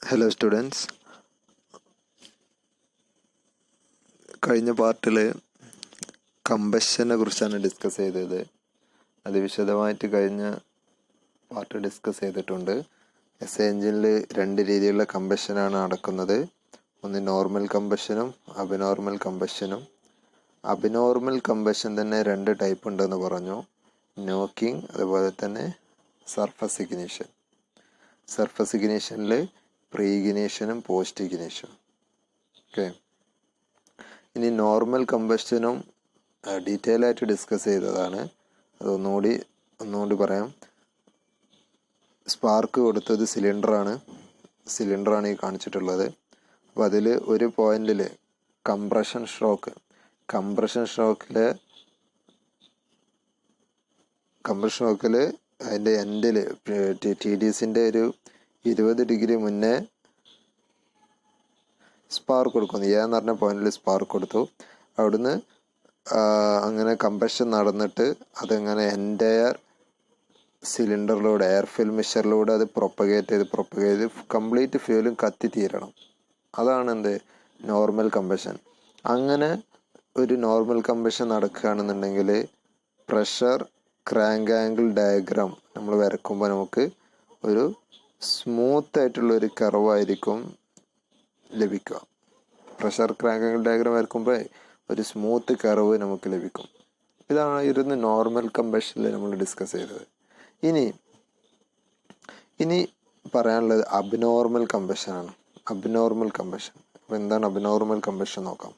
Hello students, കഴിഞ്ഞ പാർട്ടിൽ കമ്പഷനെ കുറിച്ചാണ് ഡിസ്കസ് ചെയ്തത്. അത് വിശദമായിട്ട് കഴിഞ്ഞ പാർട്ട് ഡിസ്കസ് ചെയ്തിട്ടുണ്ട്. എസ് എഞ്ചിനിൽ രണ്ട് രീതിയിലുള്ള കമ്പഷനാണ് നടക്കുന്നത്. ഒന്ന് നോർമൽ കമ്പഷനും അബ്നോർമൽ കമ്പഷനും. അബ്നോർമൽ കമ്പഷൻ തന്നെ രണ്ട് ടൈപ്പ് ഉണ്ടെന്ന് പറഞ്ഞു. നോക്കിങ്, അതുപോലെ തന്നെ സർഫസ് ഇഗ്നിഷൻ. സർഫസ് ഇഗ്നിഷനിൽ പ്രീ ഇഗ്നിഷനും പോസ്റ്റ് ഇഗ്നിഷനും. ഓക്കെ, ഇനി നോർമൽ കമ്പഷനും ഡീറ്റെയിൽ ആയിട്ട് ഡിസ്കസ് ചെയ്തതാണ്. അത് ഒന്നുകൂടി പറയാം. സ്പാർക്ക് കൊടുത്തത് സിലിണ്ടറാണ് ഈ കാണിച്ചിട്ടുള്ളത്. അപ്പോൾ അതിൽ ഒരു പോയിന്റിൽ കംപ്രഷൻ ഷോക്കിൽ അതിൻ്റെ എൻഡിൽ TDSന്റെ ഒരു 20 ഡിഗ്രി മുന്നേ സ്പാർക്ക് കൊടുക്കുന്നു. എന്ന് പറഞ്ഞ പോയിന്റിൽ സ്പാർക്ക് കൊടുത്തു. അവിടുന്ന് അങ്ങനെ കമ്പഷൻ നടന്നിട്ട് അതങ്ങനെ എൻറ്റയർ സിലിണ്ടറിലൂടെ എയർ ഫിൽ മിക്സറിലൂടെ അത് പ്രൊപ്പഗേറ്റ് ചെയ്ത് കംപ്ലീറ്റ് ഫ്യൂലും കത്തിത്തീരണം. അതാണ് നോർമൽ കമ്പഷൻ. അങ്ങനെ ഒരു നോർമൽ കമ്പഷൻ നടക്കുകയാണെന്നുണ്ടെങ്കിൽ പ്രഷർ ക്രാങ്ക് ആംഗിൾ ഡയഗ്രാം നമ്മൾ വരക്കുമ്പോൾ നമുക്ക് ഒരു സ്മൂത്ത് ആയിട്ടുള്ള ഒരു കർവായിരിക്കും ലഭിക്കുക. പ്രഷർ ക്രാങ്ക് ആംഗിൾ ഡയഗ്രാം വരക്കുമ്പോൾ ഒരു സ്മൂത്ത് കർവ് നമുക്ക് ലഭിക്കും. ഇതാണ് നോർമൽ കമ്പഷനിൽ നമ്മൾ ഡിസ്കസ് ചെയ്തത്. ഇനി പറയാനുള്ളത് അബ്നോർമൽ കമ്പഷനാണ്. Abnormal combustion. അപ്പോൾ എന്താണ് അബ്നോർമൽ കമ്പഷൻ നോക്കാം.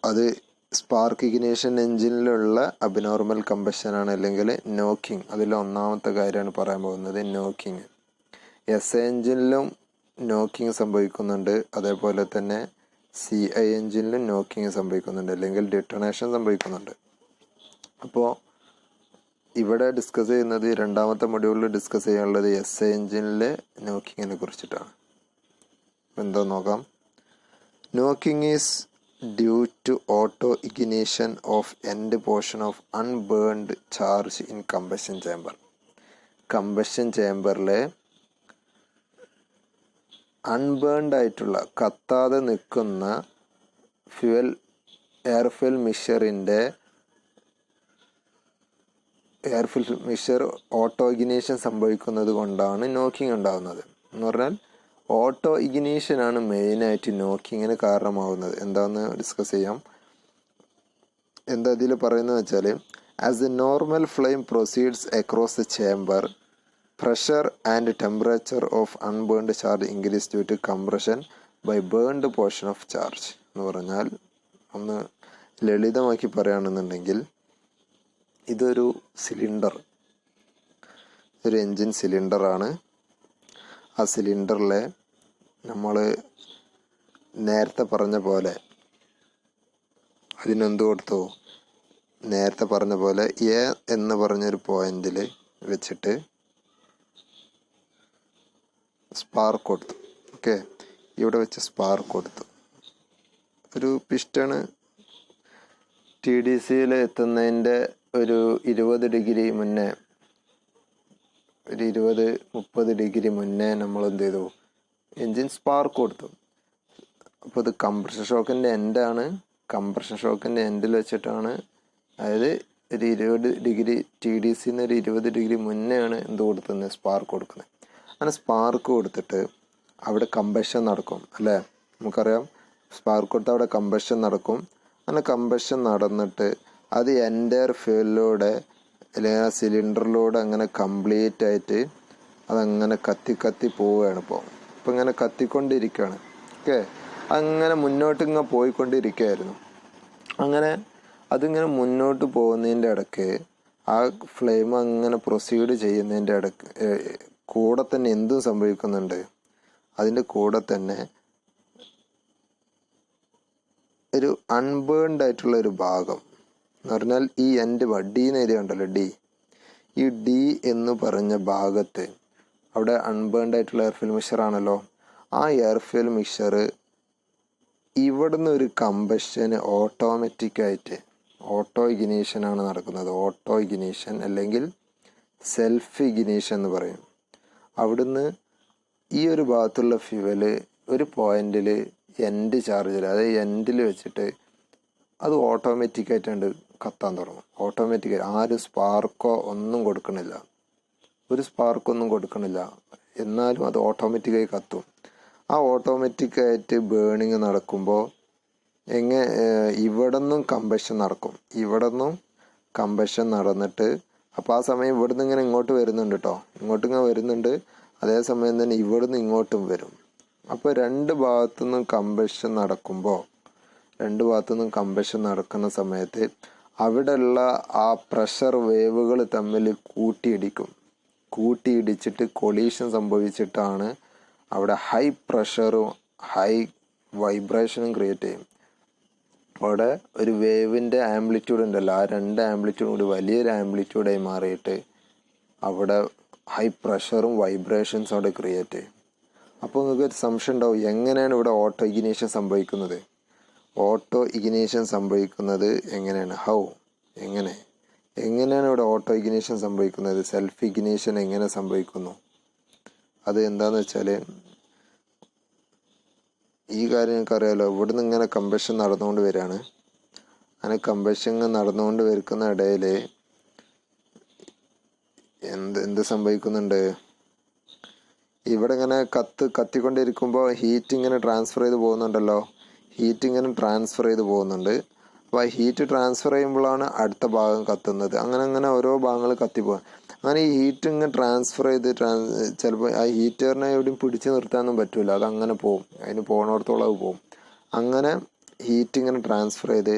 അത് സ്പാർക്ക് ഇഗ്നിഷൻ എഞ്ചിനിലുള്ള അബ്നോർമൽ കമ്പഷനാണ്, അല്ലെങ്കിൽ നോക്കിങ്. അതിൽ ഒന്നാമത്തെ കാര്യമാണ് പറയാൻ പോകുന്നത്, നോക്കിങ്. എസ് എഞ്ചിനിലും നോക്കിങ് സംഭവിക്കുന്നുണ്ട്, അതേപോലെ തന്നെ CI എഞ്ചിനിലും നോക്കിങ് സംഭവിക്കുന്നുണ്ട്, അല്ലെങ്കിൽ ഡിറ്റണേഷൻ സംഭവിക്കുന്നുണ്ട്. അപ്പോൾ ഇവിടെ ഡിസ്കസ് ചെയ്യുന്നത്, രണ്ടാമത്തെ മൊഡ്യൂളിൽ ഡിസ്കസ് ചെയ്യാനുള്ളത് SI എഞ്ചിനിലെ നോക്കിങ്ങിനെ കുറിച്ചിട്ടാണ്. എന്താ നോക്കാം. Knocking is due to auto ignition of end portion of unburned charge in combustion chamber. Combustion ചേംബറിലെ അൺബേൺഡ് ആയിട്ടുള്ള, കത്താതെ നിൽക്കുന്ന air fuel mixture auto ignition സംഭവിക്കുന്നത് കൊണ്ടാണ് നോക്കിങ് ഉണ്ടാകുന്നത്. എന്ന് പറഞ്ഞാൽ ഓട്ടോ ഇഗ്നിഷനാണ് മെയിനായിട്ട് നോക്കിങ്ങിന് കാരണമാകുന്നത്. എന്താണെന്ന് ഡിസ്കസ് ചെയ്യാം. എന്താ ഇതിൽ പറയുന്നത് വെച്ചാൽ, as a normal flame proceeds across the chamber, pressure and temperature of unburned charge increase due to compression by burned portion of charge. എന്ന് പറഞ്ഞാൽ, ഒന്ന് ലളിതമാക്കി പറയുകയാണെന്നുണ്ടെങ്കിൽ, ഇതൊരു എൻജിൻ സിലിണ്ടറാണ്. ആ സിലിണ്ടറിലെ നമ്മൾ നേരത്തെ പറഞ്ഞ പോലെ നേരത്തെ പറഞ്ഞ പോലെ A എന്ന് പറഞ്ഞൊരു പോയിന്റിൽ വെച്ചിട്ട് സ്പാർക്ക് കൊടുത്തു. ഓക്കെ, ഇവിടെ വെച്ച് സ്പാർക്ക് കൊടുത്തു. ഒരു പിസ്റ്റണ് TDCയിൽ എത്തുന്നതിൻ്റെ ഒരു 20 ഡിഗ്രി മുന്നേ, ഒരു 20-30 ഡിഗ്രി മുന്നേ നമ്മൾ എന്ത് ചെയ്തു, എൻജിൻ സ്പാർക്ക് കൊടുത്തു. അപ്പോൾ ഇത് കംപ്രഷൻ ഷോക്കിൻ്റെ എൻഡാണ്. കംപ്രഷൻ ഷോക്കിൻ്റെ എൻഡിൽ വെച്ചിട്ടാണ്, അതായത് ഒരു 20 ഡിഗ്രി TDCന്ന് ഒരു 20 ഡിഗ്രി മുന്നേ ആണ് കൊടുക്കുന്നത്, സ്പാർക്ക് കൊടുക്കുന്നത്. അങ്ങനെ സ്പാർക്ക് കൊടുത്തിട്ട് അവിടെ കമ്പഷൻ നടക്കും അല്ലേ. നമുക്കറിയാം, സ്പാർക്ക് കൊടുത്ത് അവിടെ കമ്പഷൻ നടക്കും. അങ്ങനെ കമ്പഷൻ നടന്നിട്ട് അത് എൻറ്റയർ ഫ്യൂലിലൂടെ, അല്ലെങ്കിൽ ആ സിലിണ്ടറിലൂടെ അങ്ങനെ കംപ്ലീറ്റ് ആയിട്ട് അതങ്ങനെ കത്തി പോവുകയാണ്. ഇപ്പോൾ ഇങ്ങനെ കത്തിക്കൊണ്ടിരിക്കുകയാണ്. ഓക്കെ, അങ്ങനെ മുന്നോട്ട് ഇങ്ങനെ പോയിക്കൊണ്ടിരിക്കുകയായിരുന്നു. അങ്ങനെ അതിങ്ങനെ മുന്നോട്ട് പോകുന്നതിൻ്റെ ഇടയ്ക്ക്, ആ ഫ്ലെയിം അങ്ങനെ പ്രൊസീഡ് ചെയ്യുന്നതിൻ്റെ ഇടയ്ക്ക് കൂടെ തന്നെ എന്തും സംഭവിക്കുന്നുണ്ട്. അതിൻ്റെ കൂടെ തന്നെ ഒരു അൺബേൺഡ് ആയിട്ടുള്ള ഒരു ഭാഗം, എന്ന് പറഞ്ഞാൽ ഈ എൻഡ് D എന്ന് എഴുതിയുണ്ടല്ലോ, ഈ D എന്ന് പറഞ്ഞ ഭാഗത്ത് അവിടെ അൺബേൺഡ് ആയിട്ടുള്ള എയർ ഫിൽ മിക്സർ ആണല്ലോ. ആ എയർ ഫിൽ മിക്സർ ഇവിടുന്ന് ഒരു കമ്പഷന് ഓട്ടോമാറ്റിക്കായിട്ട് ഓട്ടോ ഇഗ്നിഷനാണ് നടക്കുന്നത്. ഓട്ടോ ഇഗ്നിഷൻ അല്ലെങ്കിൽ സെൽഫ് ഇഗ്നീഷൻ എന്ന് പറയും. അവിടുന്ന് ഈ ഒരു ഭാഗത്തുള്ള ഫ്യൂവല് ഒരു പോയിന്റിൽ എൻഡ് ചാർജിൽ, അതായത് എൻഡിൽ വെച്ചിട്ട് അത് ഓട്ടോമാറ്റിക്കായിട്ടുണ്ട് കത്താൻ തുടങ്ങും. ഓട്ടോമാറ്റിക്കായി ആരും സ്പാർക്കോ ഒന്നും കൊടുക്കണില്ല, ഒരു സ്പാർക്കൊന്നും കൊടുക്കണില്ല, എന്നാലും അത് ഓട്ടോമാറ്റിക്കായി കത്തും. ആ ഓട്ടോമാറ്റിക്കായിട്ട് ബേണിങ് നടക്കുമ്പോൾ ഇവിടെ നിന്നും കമ്പഷൻ നടക്കും, ഇവിടെ നിന്നും കമ്പഷൻ നടന്നിട്ട് അപ്പോൾ ആ സമയം ഇവിടുന്ന് ഇങ്ങനെ ഇങ്ങോട്ട് വരുന്നുണ്ട് കേട്ടോ, ഇങ്ങോട്ടിങ്ങനെ വരുന്നുണ്ട്. അതേസമയം തന്നെ ഇവിടുന്ന് ഇങ്ങോട്ടും വരും. അപ്പോൾ രണ്ട് ഭാഗത്തുനിന്നും കമ്പഷൻ നടക്കുമ്പോൾ, രണ്ട് ഭാഗത്തുനിന്നും കമ്പഷൻ നടക്കുന്ന സമയത്ത് അവിടെയുള്ള ആ പ്രഷർ വേവുകൾ തമ്മിൽ കൂട്ടിയിടിച്ചിട്ട് കൊളീഷൻ സംഭവിച്ചിട്ടാണ് അവിടെ ഹൈ പ്രഷറും ഹൈ വൈബ്രേഷനും ക്രിയേറ്റ് ചെയ്യും. അവിടെ ഒരു വേവിൻ്റെ ആംപ്ലിറ്റ്യൂഡ് ഉണ്ടല്ലോ, ആ രണ്ട് ആംപ്ലിറ്റ്യൂഡും കൂടി വലിയൊരു ആംപ്ലിറ്റ്യൂഡായി മാറിയിട്ട് അവിടെ ഹൈ പ്രഷറും വൈബ്രേഷൻസും അവിടെ ക്രിയേറ്റ് ചെയ്യും. അപ്പോൾ നിങ്ങൾക്ക് ഒരു സംശയം ഉണ്ടാവും, എങ്ങനെയാണ് ഇവിടെ ഓട്ടോ ഇഗ്നീഷൻ സംഭവിക്കുന്നത്? ഓട്ടോ ഇഗ്നീഷൻ സംഭവിക്കുന്നത് എങ്ങനെയാണ്? എങ്ങനെയാണ് ഇവിടെ ഓട്ടോ ഇഗ്നീഷൻ സംഭവിക്കുന്നത്? സെൽഫ് ഇഗ്നീഷൻ എങ്ങനെ സംഭവിക്കുന്നു? അത് എന്താണെന്ന് വെച്ചാൽ, ഈ കാര്യം നിങ്ങൾക്ക് അറിയാമല്ലോ, ഇവിടുന്ന് ഇങ്ങനെ കമ്പഷൻ നടന്നുകൊണ്ട് വരികയാണ്. അങ്ങനെ കമ്പഷൻ നടന്നുകൊണ്ട് വരുന്ന ഇടയിൽ എന്ത് സംഭവിക്കുന്നുണ്ട്? ഇവിടെ ഇങ്ങനെ കത്തിക്കൊണ്ടിരിക്കുമ്പോൾ ഹീറ്റ് ഇങ്ങനെ ട്രാൻസ്ഫർ ചെയ്ത് പോകുന്നുണ്ടല്ലോ, അപ്പോൾ ആ ഹീറ്റ് ട്രാൻസ്ഫർ ചെയ്യുമ്പോഴാണ് അടുത്ത ഭാഗം കത്തുന്നത്. അങ്ങനെ ഓരോ ഭാഗങ്ങൾ കത്തിപ്പോകും. അങ്ങനെ ഈ ഹീറ്റ് ഇങ്ങനെ ട്രാൻസ്ഫർ ചെയ്ത് ചിലപ്പോൾ ആ ഹീറ്ററിനെ എവിടെയും പിടിച്ചു നിർത്താനൊന്നും പറ്റില്ല, അതങ്ങനെ പോകും, അതിന് പോകണോടത്തോളം അത് പോകും. അങ്ങനെ ഹീറ്റ് ഇങ്ങനെ ട്രാൻസ്ഫർ ചെയ്ത്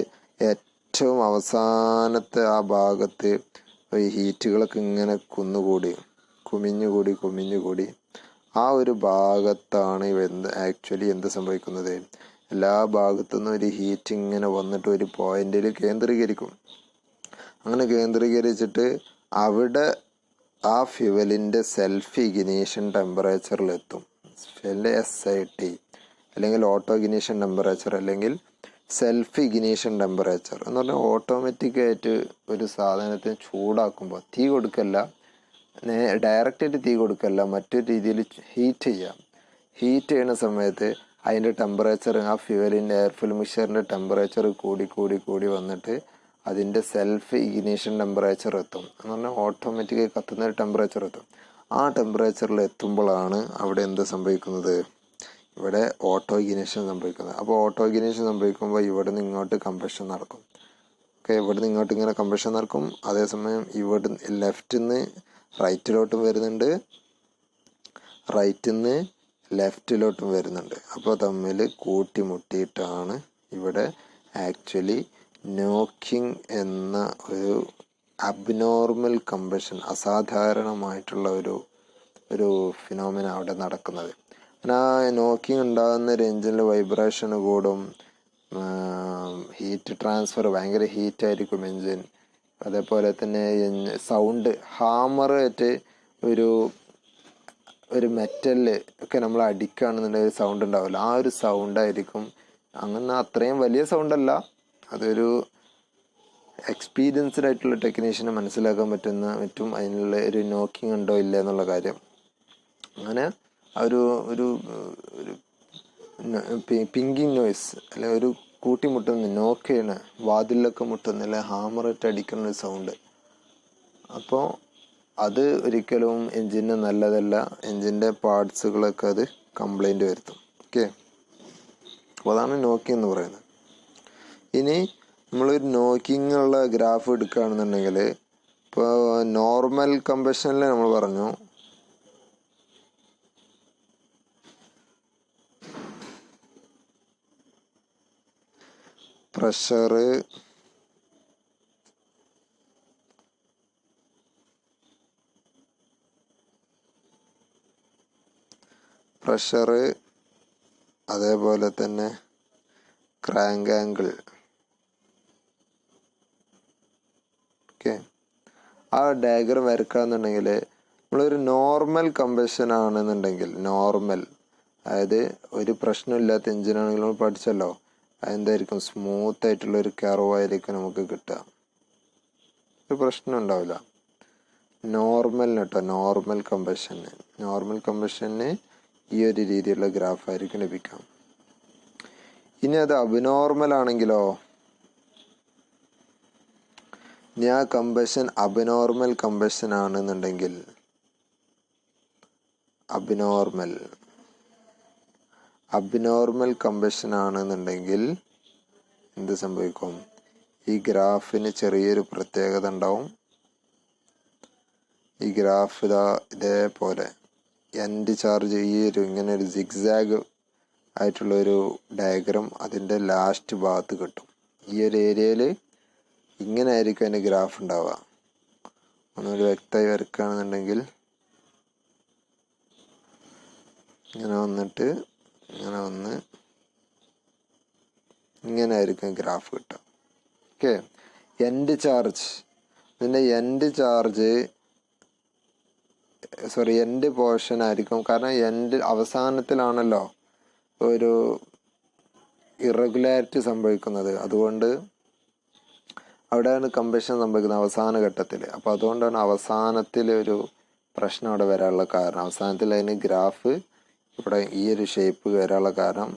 ഏറ്റവും അവസാനത്തെ ആ ഭാഗത്ത് ഈ ഹീറ്റുകളൊക്കെ ഇങ്ങനെ കുമിഞ്ഞുകൂടി ആ ഒരു ഭാഗത്താണ് ആക്ച്വലി എന്ത് സംഭവിക്കുന്നത്? എല്ലാ ഭാഗത്തുനിന്നും ഒരു ഹീറ്റ് ഇങ്ങനെ വന്നിട്ട് ഒരു പോയിന്റിൽ കേന്ദ്രീകരിക്കും. അങ്ങനെ കേന്ദ്രീകരിച്ചിട്ട് അവിടെ ആ ഫ്യൂവലിൻ്റെ സെൽഫ് ഇഗ്നീഷൻ ടെമ്പറേച്ചറിലെത്തും. SIT അല്ലെങ്കിൽ ഓട്ടോ ഇഗ്നീഷൻ ടെമ്പറേച്ചർ അല്ലെങ്കിൽ സെൽഫ് ഇഗ്നീഷൻ ടെമ്പറേച്ചർ എന്ന് പറഞ്ഞാൽ ഓട്ടോമാറ്റിക്കായിട്ട് ഒരു സാധനത്തിന് ചൂടാക്കുമ്പോൾ തീ കൊടുക്കല്ല, ഡയറക്റ്റായിട്ട് തീ കൊടുക്കല്ല, മറ്റൊരു രീതിയിൽ ഹീറ്റ് ചെയ്യുന്ന സമയത്ത് അതിൻ്റെ ടെമ്പറേച്ചർ, ആ ഫ്യൂവലിൻ്റെ എയർ ഫിൽ മിക്സറിൻ്റെ ടെമ്പറേച്ചർ കൂടി വന്നിട്ട് അതിൻ്റെ സെൽഫ് ഇഗ്നീഷൻ ടെമ്പറേച്ചർ എത്തും. എന്ന് പറഞ്ഞാൽ ഓട്ടോമാറ്റിക്കായി കത്തുന്ന ഒരു ടെമ്പറേച്ചർ എത്തും. ആ ടെമ്പറേച്ചറിൽ എത്തുമ്പോഴാണ് അവിടെ എന്ത് സംഭവിക്കുന്നത്? ഇവിടെ ഓട്ടോ ഇഗ്നീഷൻ സംഭവിക്കുന്നത്. അപ്പോൾ ഓട്ടോ ഇഗ്നീഷൻ സംഭവിക്കുമ്പോൾ ഇവിടെ നിന്ന് ഇങ്ങോട്ട് കമ്പഷൻ നടക്കും. ഇവിടെ നിന്ന് ഇങ്ങോട്ട് ഇങ്ങനെ കമ്പഷൻ നടക്കും. അതേസമയം ഇവിടെ ലെഫ്റ്റിൽ നിന്ന് റൈറ്റിലോട്ടും വരുന്നുണ്ട്, റൈറ്റിൽ നിന്ന് ലെഫ്റ്റിലോട്ടും വരുന്നുണ്ട്. അപ്പോൾ തമ്മിൽ കൂട്ടിമുട്ടിയിട്ടാണ് ഇവിടെ ആക്ച്വലി നോക്കിംഗ് എന്ന ഒരു അബ്നോർമൽ കമ്പഷൻ, അസാധാരണമായിട്ടുള്ള ഒരു ഫിനോമിന അവിടെ നടക്കുന്നത്. ആ നോക്കിംഗ് ഉണ്ടാകുന്ന ഒരു എഞ്ചിനിൽ വൈബ്രേഷൻ കൂടും, ഹീറ്റ് ട്രാൻസ്ഫർ, ഭയങ്കര ഹീറ്റായിരിക്കും എഞ്ചിൻ. അതേപോലെ തന്നെ സൗണ്ട്, ഹാമറായിട്ട് ഒരു മെറ്റല് ഒക്കെ നമ്മൾ അടിക്കുകയാണെന്നുണ്ടെങ്കിൽ ഒരു സൗണ്ട് ഉണ്ടാവില്ല, ആ ഒരു സൗണ്ടായിരിക്കും. അങ്ങനെ അത്രയും വലിയ സൗണ്ടല്ല, അതൊരു എക്സ്പീരിയൻസ്ഡ് ആയിട്ടുള്ള ടെക്നീഷ്യന് മനസ്സിലാക്കാൻ പറ്റും അതിനുള്ള ഒരു നോക്കിംഗ് ഉണ്ടോ ഇല്ല എന്നുള്ള കാര്യം. അങ്ങനെ ഒരു പിങ്കിങ് നോയ്സ്, അല്ലെങ്കിൽ ഒരു കൂട്ടിമുട്ടുന്ന, നോക്ക് ചെയ്യണ, വാതിലൊക്കെ മുട്ടുന്ന, അല്ലെങ്കിൽ ഹാമറിട്ട് അടിക്കുന്ന ഒരു സൗണ്ട്. അപ്പോൾ അത് ഒരിക്കലും എൻജിന് നല്ലതല്ല, എൻജിൻ്റെ പാർട്സുകളൊക്കെ അത് കംപ്ലൈൻറ്റ് വരുത്തും. ഓക്കെ, അപ്പോൾ അതാണ് നോക്കിംഗ് എന്ന് പറയുന്നത്. ഇനി നമ്മളൊരു നോക്കിംഗ് ഉള്ള ഗ്രാഫ് എടുക്കുകയാണെന്നുണ്ടെങ്കിൽ, ഇപ്പോൾ നോർമൽ കമ്പഷനിൽ നമ്മൾ പറഞ്ഞു പ്രഷർ അതേപോലെ തന്നെ ക്രാങ്ക് ആംഗിൾ. ഓക്കെ, ആ ഡയഗ്രം വരക്കുകയെന്നുണ്ടെങ്കിൽ നമ്മളൊരു നോർമൽ കമ്പഷൻ ആണെന്നുണ്ടെങ്കിൽ, നോർമൽ അതായത് ഒരു പ്രശ്നമില്ലാത്ത എഞ്ചിനാണെങ്കിൽ നമ്മൾ പഠിച്ചല്ലോ, അതെന്തായിരിക്കും, സ്മൂത്ത് ആയിട്ടുള്ള ഒരു കർവായിരിക്കും നമുക്ക് കിട്ടുക, ഒരു പ്രശ്നം ഉണ്ടാവില്ല. നോർമലിന് കേട്ടോ, നോർമൽ കമ്പഷന് ഈ ഒരു രീതിയിലുള്ള ഗ്രാഫായിരിക്കും ലഭിക്കാം. ഇനി അത് അബ്നോർമൽ ആണെങ്കിലോ, ഇനി ആ കമ്പഷൻ അബ്നോർമൽ കമ്പഷൻ ആണെന്നുണ്ടെങ്കിൽ, അബ്നോർമൽ കമ്പഷൻ ആണെന്നുണ്ടെങ്കിൽ എന്ത് സംഭവിക്കും? ഈ ഗ്രാഫിന് ചെറിയൊരു പ്രത്യേകത ഉണ്ടാവും. ഈ ഗ്രാഫ് ഇതേപോലെ എൻഡ് ചാർജ് ഈ ഒരു ഇങ്ങനെ ഒരു സിഗ്സാഗ് ആയിട്ടുള്ളൊരു ഡയഗ്രം അതിൻ്റെ ലാസ്റ്റ് ഭാഗത്ത് കിട്ടും. ഈ ഒരു ഏരിയയിൽ ഇങ്ങനെ ആയിരിക്കും അതിൻ്റെ ഗ്രാഫ് ഉണ്ടാവുക. ഒന്നുകൂടി വ്യക്തമായി വരയ്ക്കുകയാണെന്നുണ്ടെങ്കിൽ ഇങ്ങനെ വന്നിട്ട് ഇങ്ങനെ വന്ന് ഇങ്ങനെ ആയിരിക്കും ഗ്രാഫ് കിട്ടുക. ഓക്കെ, എൻഡ് ചാർജ്, ഇതിൻ്റെ എൻഡ് പോർഷൻ ആയിരിക്കും. കാരണം എൻഡ് അവസാനത്തിലാണല്ലോ ഒരു ഇറഗുലാരിറ്റി സംഭവിക്കുന്നത്. അതുകൊണ്ട് അവിടെയാണ് കമ്പഷൻ സംഭവിക്കുന്നത്, അവസാന ഘട്ടത്തിൽ. അപ്പോൾ അതുകൊണ്ടാണ് അവസാനത്തിൽ ഒരു പ്രശ്നം അവിടെ വരാനുള്ള കാരണം. അവസാനത്തിൽ അതിന് ഗ്രാഫ് ഇവിടെ ഈ ഒരു ഷേപ്പ് വരാനുള്ള കാരണം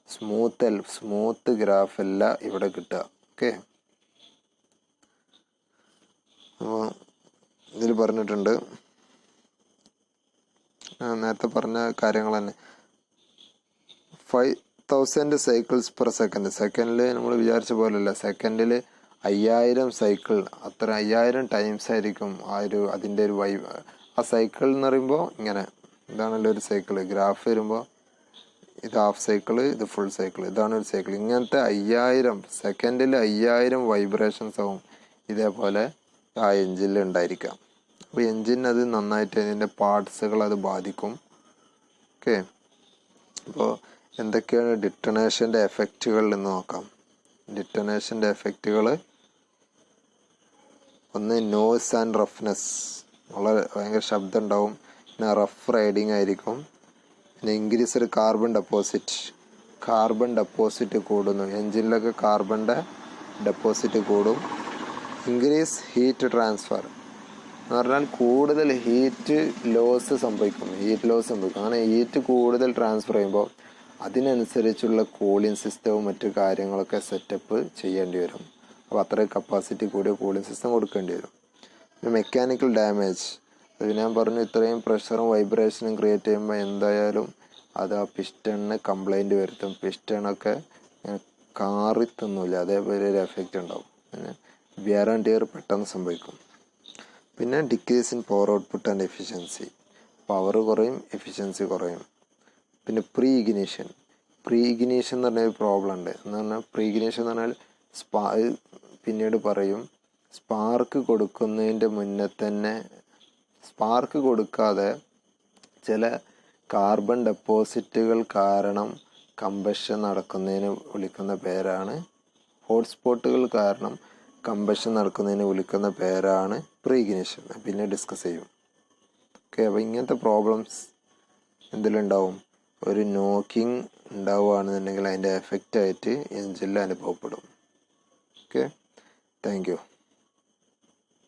സ്മൂത്ത് ഗ്രാഫ് അല്ല ഇവിടെ കിട്ടുക. ഓക്കെ, അപ്പോൾ ഇതിൽ പറഞ്ഞിട്ടുണ്ട്, നേരത്തെ പറഞ്ഞ കാര്യങ്ങൾ തന്നെ. 5000 സൈക്കിൾസ് പെർ സെക്കൻഡിൽ നമ്മൾ വിചാരിച്ച പോലെയല്ല. സെക്കൻഡിൽ 5000 സൈക്കിൾ, അത്ര 5000 ടൈംസ് ആയിരിക്കും അതിൻ്റെ ഒരു ആ സൈക്കിൾ എന്ന് പറയുമ്പോൾ ഇങ്ങനെ ഇതാണല്ലോ ഒരു സൈക്കിൾ. ഗ്രാഫ് വരുമ്പോൾ ഇത് ഹാഫ് സൈക്കിൾ, ഇത് ഫുൾ സൈക്കിൾ, ഇതാണ് ഒരു സൈക്കിൾ. ഇങ്ങനത്തെ 5000 സെക്കൻഡിൽ 5000 വൈബ്രേഷൻസ് ആവും ഇതേപോലെ ആ എൻജിനിൽ ഉണ്ടായിരിക്കാം. അപ്പോൾ എൻജിൻ അത് നന്നായിട്ട് അതിൻ്റെ പാർട്സുകൾ അത് ബാധിക്കും. ഓക്കെ, അപ്പോൾ എന്തൊക്കെയാണ് ഡിറ്റണേഷൻ്റെ എഫക്റ്റുകൾ എന്ന് നോക്കാം. ഡിറ്റണേഷൻ്റെ എഫക്റ്റുകൾ, ഒന്ന് നോയ്സ് ആൻഡ് റഫ്നെസ്, ഭയങ്കര ശബ്ദം ഉണ്ടാവും. പിന്നെ റഫ് റൈഡിങ് ആയിരിക്കും. പിന്നെ ഇൻക്രീസ് ഒരു കാർബൺ ഡെപ്പോസിറ്റ് കൂടുന്നു. എൻജിനിലൊക്കെ കാർബണിൻ്റെ ഡെപ്പോസിറ്റ് കൂടും. ഇൻക്രീസ് ഹീറ്റ് ട്രാൻസ്ഫർ എന്ന് പറഞ്ഞാൽ കൂടുതൽ ഹീറ്റ് ലോസ് സംഭവിക്കും. അങ്ങനെ ഹീറ്റ് കൂടുതൽ ട്രാൻസ്ഫർ ചെയ്യുമ്പോൾ അതിനനുസരിച്ചുള്ള കൂളിംഗ് സിസ്റ്റവും മറ്റു കാര്യങ്ങളൊക്കെ സെറ്റപ്പ് ചെയ്യേണ്ടി വരും. അപ്പോൾ അത്രയും കപ്പാസിറ്റി കൂടിയ കൂളിംഗ് സിസ്റ്റം കൊടുക്കേണ്ടി വരും. പിന്നെ മെക്കാനിക്കൽ ഡാമേജ്, അത് ഞാൻ പറഞ്ഞു, ഇത്രയും പ്രഷറും വൈബ്രേഷനും ക്രിയേറ്റ് ചെയ്യുമ്പോൾ എന്തായാലും അത് ആ പിസ്റ്റണിന് കംപ്ലൈൻറ്റ് വരുത്തും. പിസ്റ്റണൊക്കെ കാറിത്തൊന്നുമില്ല, അതേപോലെ ഒരു എഫക്റ്റ് ഉണ്ടാവും. പിന്നെ വിയർ ആൻഡ് ടിയർ പെട്ടെന്ന് സംഭവിക്കും. പിന്നെ decrease in power output and efficiency, power കുറയും, എഫിഷ്യൻസി കുറയും. പിന്നെ പ്രീ ഇഗ്നീഷൻ എന്ന് പറഞ്ഞൊരു പ്രോബ്ലം ഉണ്ട്. എന്ന് പറഞ്ഞാൽ പ്രീ ഇഗ്നീഷൻ എന്ന് പറഞ്ഞാൽ പിന്നീട് പറയും, സ്പാർക്ക് കൊടുക്കുന്നതിൻ്റെ മുന്നേ തന്നെ സ്പാർക്ക് കൊടുക്കാതെ ചില കാർബൺ ഡെപ്പോസിറ്റുകൾ കാരണം കമ്പഷൻ നടക്കുന്നതിന് വിളിക്കുന്ന പേരാണ്, ഹോട്ട്സ്പോട്ടുകൾ കാരണം കമ്പഷൻ നടക്കുന്നതിന് വിളിക്കുന്ന പേരാണ് പ്രീ ഇഗ്നിഷൻ. പിന്നെ ഡിസ്കസ് ചെയ്യും. ഓക്കെ, അപ്പോൾ ഇങ്ങനത്തെ പ്രോബ്ലംസ് എന്തിലുണ്ടാവും? ഒരു നോക്കിംഗ് ഉണ്ടാവുകയാണെന്നുണ്ടെങ്കിൽ അതിൻ്റെ എഫക്റ്റായിട്ട് എൻജിനിൽ അനുഭവപ്പെടും. Okay, thank you.